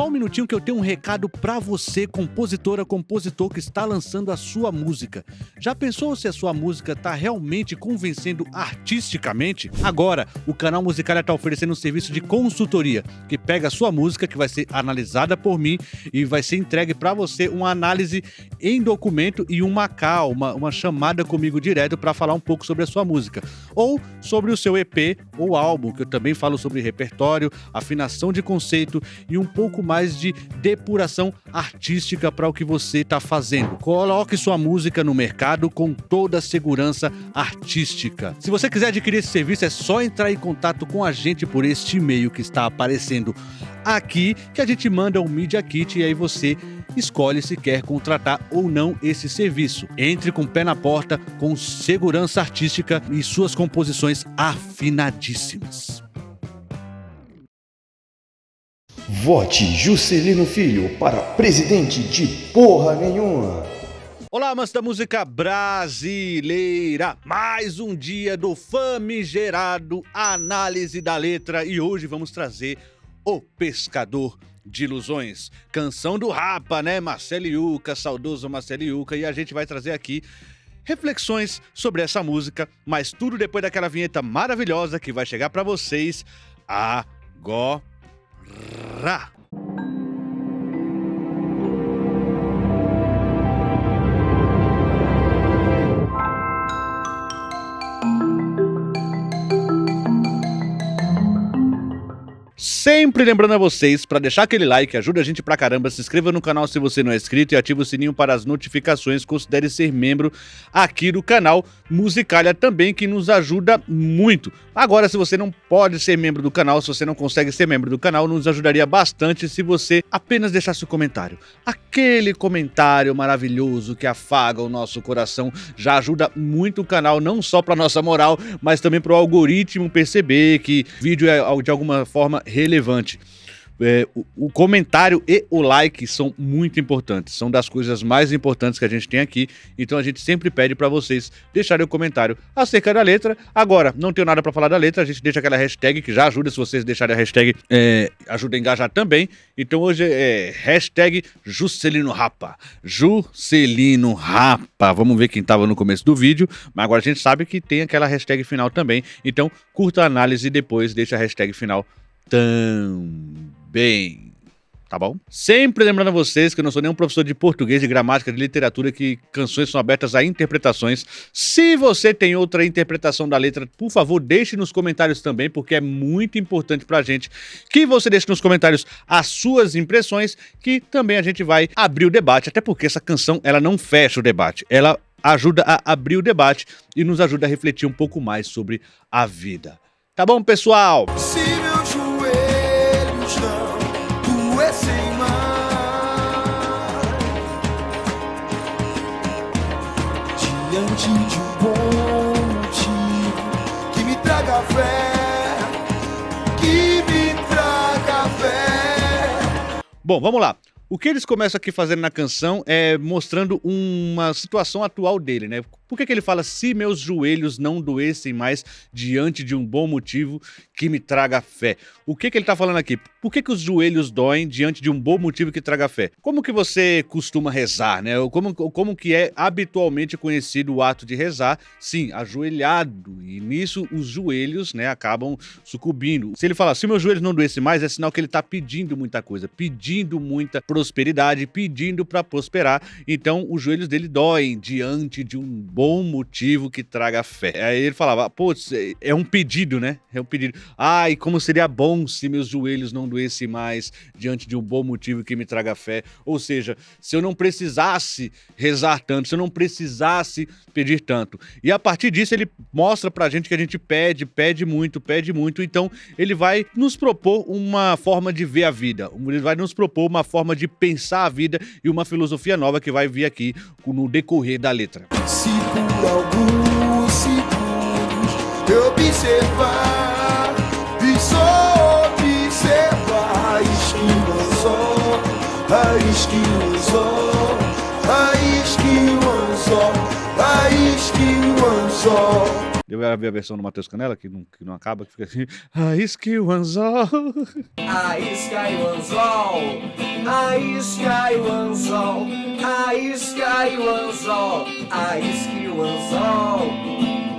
só um minutinho que eu tenho um recado pra você, compositora, compositor que está lançando a sua música. Já pensou se a sua música tá realmente convencendo artisticamente? Agora, o canal Musicalia tá oferecendo um serviço de consultoria, que pega a sua música, que vai ser analisada por mim e vai ser entregue pra você uma análise em documento e uma call, uma chamada comigo direto pra falar um pouco sobre a sua música. Ou sobre o seu EP ou álbum, que eu também falo sobre repertório, afinação de conceito e um pouco mais de depuração artística para o que você está fazendo. Coloque sua música no mercado com toda a segurança artística. Se você quiser adquirir esse serviço, é só entrar em contato com a gente por este e-mail que está aparecendo aqui, que a gente manda um Media Kit e aí você escolhe se quer contratar ou não esse serviço. Entre com o pé na porta, com segurança artística e suas composições afinadíssimas. Vote Juscelino Filho para presidente de porra nenhuma. Olá, amantes da música brasileira! Mais um dia do famigerado Análise da Letra e hoje vamos trazer O Pescador de Ilusões. Canção do Rapa, né? Marcelo Iuca, saudoso Marcelo Iuca, e a gente vai trazer aqui reflexões sobre essa música, mas tudo depois daquela vinheta maravilhosa que vai chegar pra vocês agora. Sempre lembrando a vocês, para deixar aquele like, ajuda a gente pra caramba, se inscreva no canal se você não é inscrito e ativa o sininho para as notificações, considere ser membro aqui do canal Musicalia também, que nos ajuda muito. Agora, se você não pode ser membro do canal, se você não consegue ser membro do canal, nos ajudaria bastante se você apenas deixasse o comentário. Aquele comentário maravilhoso que afaga o nosso coração, já ajuda muito o canal, não só pra nossa moral, mas também pro algoritmo perceber que vídeo é de alguma forma relevante. O comentário e o like são muito importantes, são das coisas mais importantes que a gente tem aqui, então a gente sempre pede para vocês deixarem o comentário acerca da letra. Agora, não tenho nada para falar da letra, a gente deixa aquela hashtag que já ajuda, se vocês deixarem a hashtag, ajuda a engajar também. Então hoje é hashtag Juscelino Rapa, Juscelino Rapa, vamos ver quem tava no começo do vídeo, mas agora a gente sabe que tem aquela hashtag final também, então curta a análise e depois deixa a hashtag final também, tá bom? Sempre lembrando a vocês que eu não sou nenhum professor de português, de gramática, de literatura, que canções são abertas a interpretações. Se você tem outra interpretação da letra, por favor, deixe nos comentários também, porque é muito importante pra gente que você deixe nos comentários as suas impressões, que também a gente vai abrir o debate, até porque essa canção, ela não fecha o debate, ela ajuda a abrir o debate e nos ajuda a refletir um pouco mais sobre a vida. Tá bom, pessoal? Se meus joelhos não doessem mais diante de um bom motivo que me traga fé, que me traga fé. Bom, vamos lá. O que eles começam aqui fazendo na canção é mostrando uma situação atual dele, né? Por que ele fala, se meus joelhos não doessem mais diante de um bom motivo que me traga fé? O que ele tá falando aqui? Por que os joelhos doem diante de um bom motivo que traga fé? Como que você costuma rezar, né? Como que é habitualmente conhecido o ato de rezar? Sim, ajoelhado. E nisso os joelhos, né, acabam sucumbindo. Se ele falar, se meus joelhos não doessem mais, é sinal que ele tá pedindo muita coisa, pedindo muita prosperidade, pedindo para prosperar. Então os joelhos dele doem diante de um bom motivo que traga fé. Aí ele falava, pô, é um pedido, né? É um pedido. Ai, como seria bom se meus joelhos não doessem mais diante de um bom motivo que me traga fé. Ou seja, se eu não precisasse rezar tanto, se eu não precisasse pedir tanto. E a partir disso ele mostra pra gente que a gente pede muito. Então ele vai nos propor uma forma de ver a vida. Ele vai nos propor uma forma de pensar a vida e uma filosofia nova que vai vir aqui no decorrer da letra. Se por alguns segundos eu observar e só observar a esquiva a esquiva Eu ia ver a versão do Matheus Canela, que não acaba, que fica assim. A isque o anzol. A isca e o anzol isca e o anzol, a isca e o anzol, a isca e o anzol,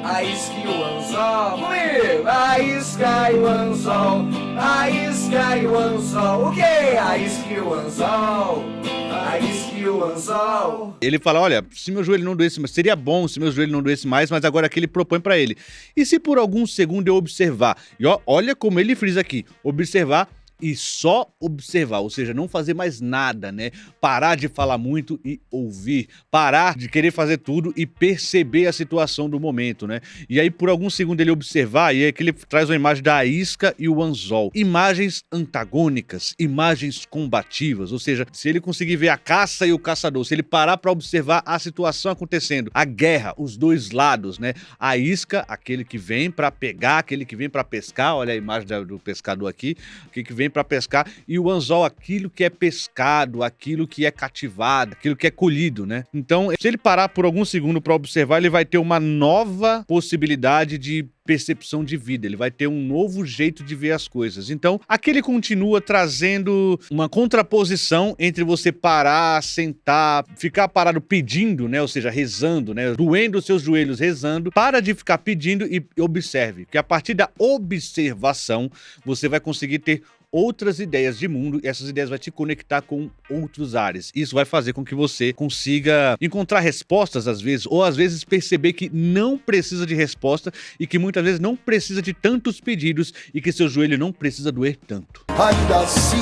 a isca e o anzol, comigo! A isca e o anzol, a isca e o anzol, o quê? A isca e o anzol, a isca e o anzol. Ele fala, olha, se meu joelho não doesse mais, seria bom se meu joelho não doesse mais, mas agora aqui ele propõe pra ele. E se por algum segundo eu observar? E ó, olha como ele frisa aqui, observar e só observar, ou seja, não fazer mais nada, né? Parar de falar muito e ouvir, parar de querer fazer tudo e perceber a situação do momento, né? E aí por algum segundo ele observar, e aí que ele traz uma imagem da isca e o anzol. Imagens antagônicas, imagens combativas, ou seja, se ele conseguir ver a caça e o caçador, se ele parar para observar a situação acontecendo, a guerra, os dois lados, né? A isca, aquele que vem para pegar, aquele que vem para pescar, olha a imagem do pescador aqui, aquele que vem para pescar, e o anzol, aquilo que é pescado, aquilo que é cativado, aquilo que é colhido, né? Então, se ele parar por algum segundo para observar, ele vai ter uma nova possibilidade de percepção de vida, ele vai ter um novo jeito de ver as coisas. Então, aqui ele continua trazendo uma contraposição entre você parar, sentar, ficar parado pedindo, né? Ou seja, rezando, né? Doendo os seus joelhos rezando, para de ficar pedindo e observe, que a partir da observação, você vai conseguir ter outras ideias de mundo, e essas ideias vão te conectar com outros ares. Isso vai fazer com que você consiga encontrar respostas às vezes, ou às vezes perceber que não precisa de resposta e que muitas vezes não precisa de tantos pedidos e que seu joelho não precisa doer tanto. Ainda assim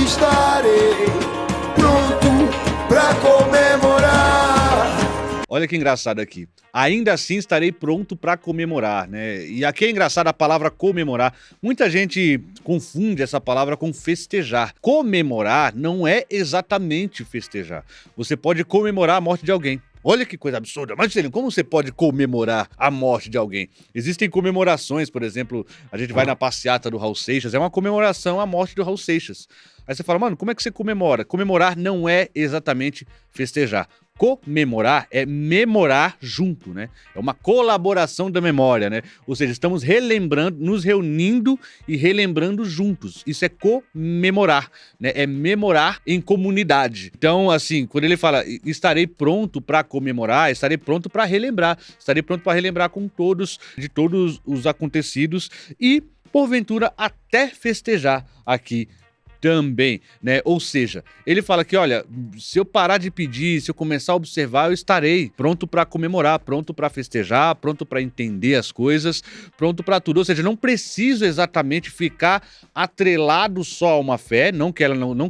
estarei pronto pra comemorar. Olha que engraçado aqui. Ainda assim estarei pronto para comemorar, né? E aqui é engraçado a palavra comemorar. Muita gente confunde essa palavra com festejar. Comemorar não é exatamente festejar. Você pode comemorar a morte de alguém. Olha que coisa absurda. Mas, Juscelino, como você pode comemorar a morte de alguém? Existem comemorações, por exemplo, a gente vai na passeata do Raul Seixas, é uma comemoração à morte do Raul Seixas. Aí você fala, mano, como é que você comemora? Comemorar não é exatamente festejar. Comemorar é memorar junto, né? É uma colaboração da memória, né? Ou seja, estamos relembrando, nos reunindo e relembrando juntos. Isso é comemorar, né? É memorar em comunidade. Então, assim, quando ele fala estarei pronto para comemorar, estarei pronto para relembrar, estarei pronto para relembrar com todos, de todos os acontecidos e, porventura, até festejar aqui também, né? Ou seja, ele fala que, olha, se eu parar de pedir, se eu começar a observar, eu estarei pronto para comemorar, pronto para festejar, pronto para entender as coisas, pronto para tudo. Ou seja, não preciso exatamente ficar atrelado só a uma fé, não que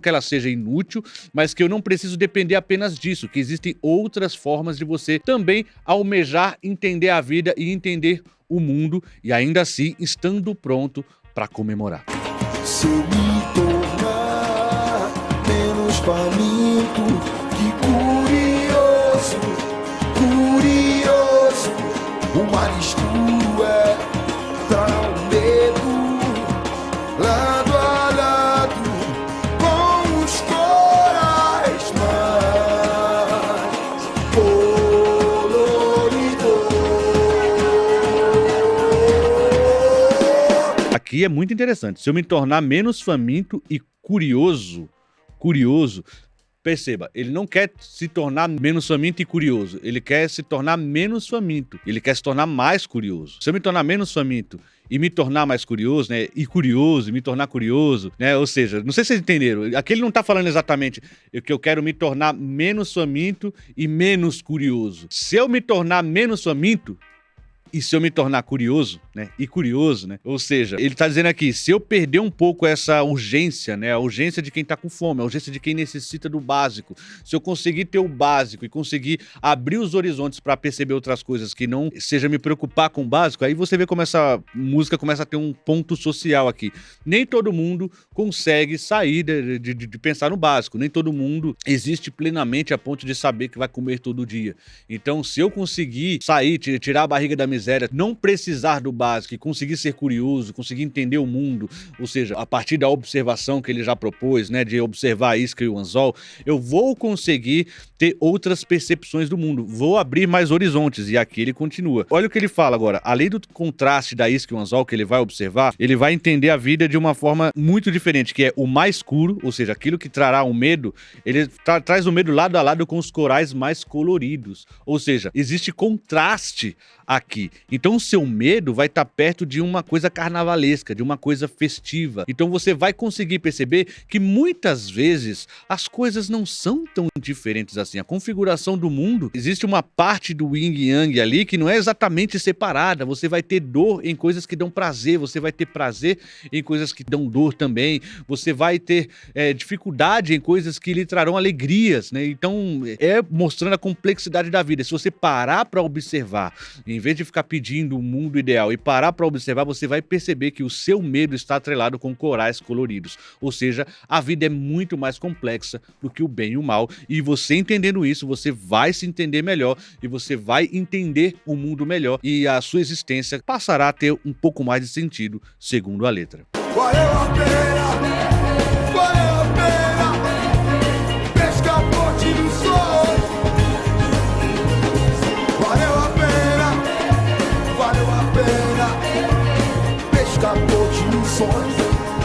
ela seja inútil, mas que eu não preciso depender apenas disso, que existem outras formas de você também almejar entender a vida e entender o mundo e ainda assim estando pronto para comemorar. Se eu me tornar menos faminto, que curioso, curioso, o mar escuro é tão medo, lado a lado, com os corais mais coloridos. Aqui é muito interessante. Se eu me tornar menos faminto e curioso, perceba, ele não quer se tornar menos faminto e curioso, ele quer se tornar menos faminto, ele quer se tornar mais curioso. Se eu me tornar menos faminto e me tornar mais curioso, né, e curioso, e me tornar curioso, né, ou seja, não sei se vocês entenderam, aqui ele não tá falando exatamente que eu quero me tornar menos faminto e menos curioso. Se eu me tornar menos faminto, e se eu me tornar curioso, né? E curioso, né? Ou seja, ele tá dizendo aqui, se eu perder um pouco essa urgência, né? A urgência de quem tá com fome, a urgência de quem necessita do básico. Se eu conseguir ter o básico e conseguir abrir os horizontes para perceber outras coisas que não seja me preocupar com o básico, aí você vê como essa música começa a ter um ponto social aqui. Nem todo mundo consegue sair de pensar no básico. Nem todo mundo existe plenamente a ponto de saber que vai comer todo dia. Então, se eu conseguir sair, tirar a barriga da miséria, miséria, não precisar do básico e conseguir ser curioso, conseguir entender o mundo, ou seja, a partir da observação que ele já propôs, né, de observar a isca e o anzol, eu vou conseguir ter outras percepções do mundo, vou abrir mais horizontes. E aqui ele continua. Olha o que ele fala agora. Além do contraste da isca e o anzol que ele vai observar, ele vai entender a vida de uma forma muito diferente, que é o mais escuro, ou seja, aquilo que trará o medo, ele traz o medo lado a lado com os corais mais coloridos. Ou seja, existe contraste aqui. Então o seu medo vai estar perto de uma coisa carnavalesca, de uma coisa festiva. Então você vai conseguir perceber que muitas vezes as coisas não são tão diferentes assim. A configuração do mundo, existe uma parte do yin e yang ali que não é exatamente separada. Você vai ter dor em coisas que dão prazer, você vai ter prazer em coisas que dão dor também, você vai ter dificuldade em coisas que lhe trarão alegrias, né? Então é mostrando a complexidade da vida. Se você parar para observar, em vez de ficar pedindo o mundo ideal e parar para observar, você vai perceber que o seu medo está atrelado com corais coloridos. Ou seja, a vida é muito mais complexa do que o bem e o mal. E você entendendo isso, você vai se entender melhor e você vai entender o mundo melhor e a sua existência passará a ter um pouco mais de sentido, segundo a letra. Valeu a pena, valeu a pena, pescador de ilusões. Valeu a pena, pescador de ilusões,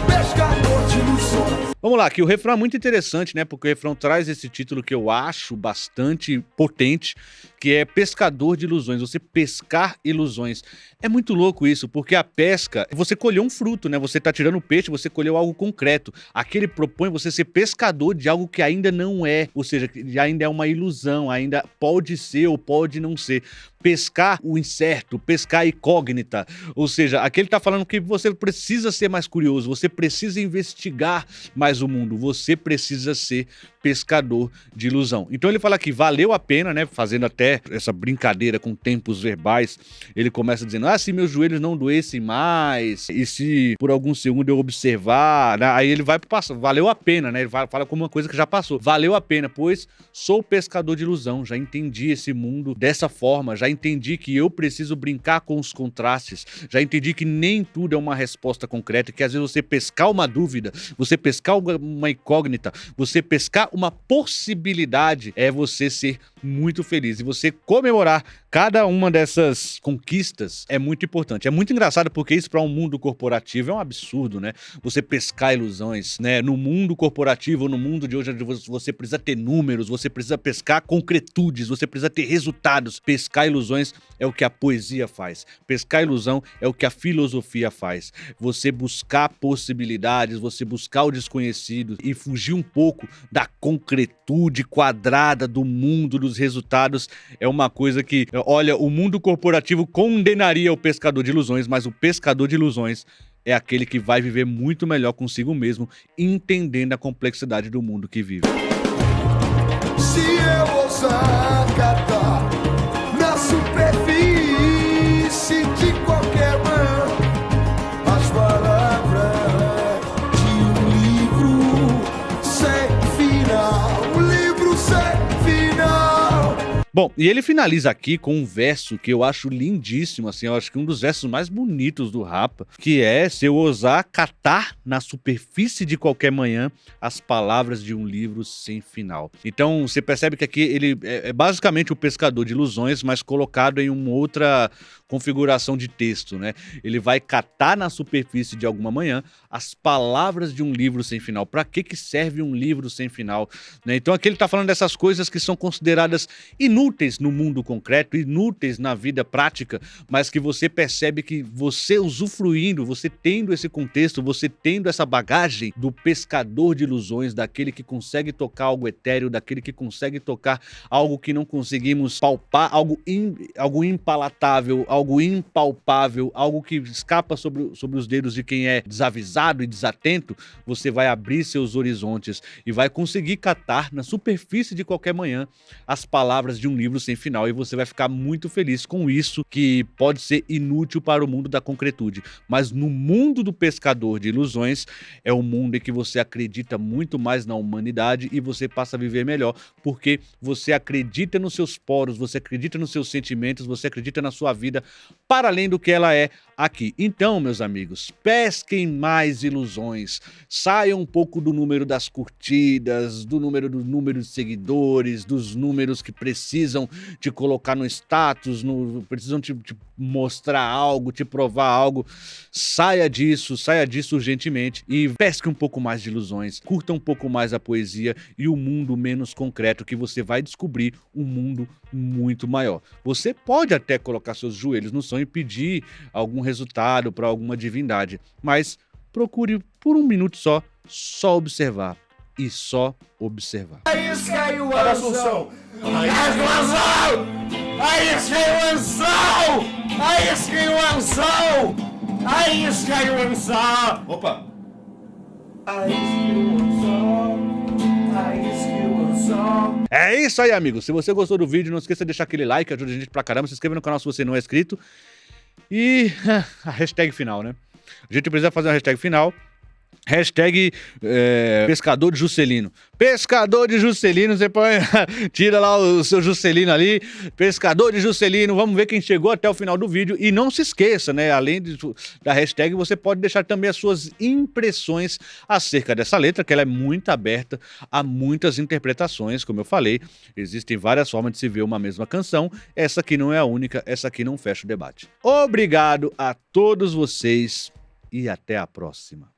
pescador de ilusões. Vamos lá, que o refrão é muito interessante, né? Porque o refrão traz esse título que eu acho bastante potente, que é pescador de ilusões, você pescar ilusões. É muito louco isso, porque a pesca, você colheu um fruto, né? Você tá tirando peixe, você colheu algo concreto. Aqui ele propõe você ser pescador de algo que ainda não é, ou seja, que ainda é uma ilusão, ainda pode ser ou pode não ser. Pescar o incerto, pescar a incógnita, ou seja, aqui ele tá falando que você precisa ser mais curioso, você precisa investigar mais o mundo, você precisa ser pescador de ilusão. Então ele fala que valeu a pena, né, fazendo até essa brincadeira com tempos verbais, ele começa dizendo, se meus joelhos não doessem mais, e se por algum segundo eu observar, né? Aí ele vai pro passado, valeu a pena, né, ele fala como uma coisa que já passou, valeu a pena, pois sou pescador de ilusão, já entendi esse mundo dessa forma, já entendi que eu preciso brincar com os contrastes, já entendi que nem tudo é uma resposta concreta, que às vezes você pescar uma dúvida, você pescar uma incógnita, você pescar uma possibilidade é você ser muito feliz. E você comemorar cada uma dessas conquistas é muito importante. É muito engraçado porque isso para um mundo corporativo é um absurdo, né? Você pescar ilusões, né? No mundo corporativo, no mundo de hoje, você precisa ter números, você precisa pescar concretudes, você precisa ter resultados. Pescar ilusões é o que a poesia faz. Pescar ilusão é o que a filosofia faz. Você buscar possibilidades, você buscar o desconhecido e fugir um pouco da concretude quadrada do mundo dos resultados é uma coisa que, olha, o mundo corporativo condenaria o pescador de ilusões, mas o pescador de ilusões é aquele que vai viver muito melhor consigo mesmo, entendendo a complexidade do mundo que vive. Se eu ousar catar na superfície de qualquer mão as palavras de um livro sem final, um livro sem final. Bom, e ele finaliza aqui com um verso que eu acho lindíssimo, assim, eu acho que um dos versos mais bonitos do Rapa, que é: se eu ousar catar na superfície de qualquer manhã as palavras de um livro sem final. Então, você percebe que aqui ele é basicamente o pescador de ilusões, mas colocado em uma outra configuração de texto, né? Ele vai catar na superfície de alguma manhã as palavras de um livro sem final. Para que serve um livro sem final, né? Então aqui ele está falando dessas coisas que são consideradas inúteis no mundo concreto, inúteis na vida prática, mas que você percebe que você usufruindo, você tendo esse contexto, você tendo essa bagagem do pescador de ilusões, daquele que consegue tocar algo etéreo, daquele que consegue tocar algo que não conseguimos palpar, algo impalatável, algo impalpável, algo que escapa sobre os dedos de quem é desavisado e desatento, você vai abrir seus horizontes e vai conseguir catar na superfície de qualquer manhã as palavras de um um livro sem final e você vai ficar muito feliz com isso, que pode ser inútil para o mundo da concretude. Mas no mundo do pescador de ilusões, é um mundo em que você acredita muito mais na humanidade e você passa a viver melhor, porque você acredita nos seus poros, você acredita nos seus sentimentos, você acredita na sua vida, para além do que ela é aqui. Então, meus amigos, pesquem mais ilusões, saiam um pouco do número das curtidas, do número de seguidores, dos números que precisam te colocar no status, precisam te mostrar algo, te provar algo. Saia disso urgentemente e pesque um pouco mais de ilusões, curta um pouco mais a poesia e o mundo menos concreto, que você vai descobrir um mundo muito maior. Você pode até colocar seus joelhos no chão e pedir algum resultado para alguma divindade, mas procure por um minuto só observar e só observar. Aí caiu o anzol! Aí caiu o anzol! Aí caiu o anzol! Aí caiu o anzol! Aí caiu o anzol! Opa! Aí caiu o anzol! Aí caiu o anzol! É isso aí, amigos. Se você gostou do vídeo, não esqueça de deixar aquele like, ajuda a gente pra caramba. Se inscreva no canal se você não é inscrito. E a hashtag final, né? A gente precisa fazer uma hashtag final. Hashtag pescador de Juscelino. Pescador de Juscelino, você põe, tira lá o seu Juscelino ali. Pescador de Juscelino, vamos ver quem chegou até o final do vídeo. E não se esqueça, né? Além da hashtag, você pode deixar também as suas impressões acerca dessa letra, que ela é muito aberta a muitas interpretações, como eu falei. Existem várias formas de se ver uma mesma canção. Essa aqui não é a única, essa aqui não fecha o debate. Obrigado a todos vocês e até a próxima.